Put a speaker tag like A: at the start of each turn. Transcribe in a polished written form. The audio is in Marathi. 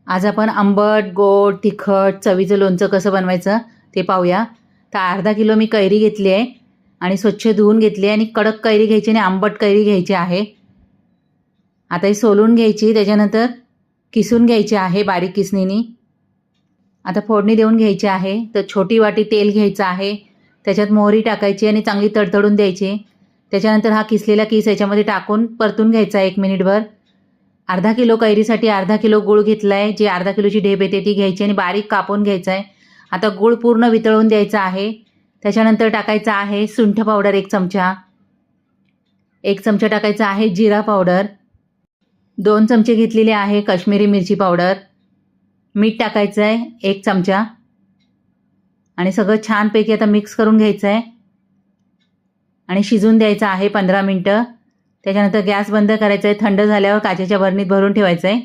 A: आज आपण आंबट, गोड, तिखट, चवीचं लोणचं कसं बनवायचं ते पाहूया. तर अर्धा किलो मी कैरी घेतली आहे आणि स्वच्छ धुवून घेतली आहे आणि कडक कैरी घ्यायची आणि आंबट कैरी घ्यायची आहे. आता ही सोलून घ्यायची, त्याच्यानंतर किसून घ्यायची आहे बारीक किसणीने. आता फोडणी देऊन घ्यायची आहे. तर छोटी वाटी तेल घ्यायचं आहे, त्याच्यात मोहरी टाकायची आणि चांगली तडतडून द्यायची. त्याच्यानंतर हा किसलेला किस याच्यामध्ये टाकून परतून घ्यायचा 1 मिनिटभर. अर्धा किलो कैरीसाठी अर्धा किलो गूळ घेतला आहे. जी अर्धा किलोची ढेप येते ती घ्यायची आणि बारीक कापून घ्यायचा आहे. आता गूळ पूर्ण वितळून द्यायचा आहे. त्याच्यानंतर टाकायचा आहे सुंठ पावडर 1 चमचा, 1 चमचा टाकायचा आहे जिरा पावडर, 2 चमचे घेतलेले आहे काश्मीरी मिरची पावडर, मीठ टाकायचं आहे 1 चमचा आणि सगळं छानपैकी आता मिक्स करून घ्यायचं आहे आणि शिजून द्यायचं आहे 15 मिनटं. त्याच्यानंतर गॅस बंद करायचा आहे. थंड झाल्यावर काचेच्या बरणीत भरून ठेवायचं आहे.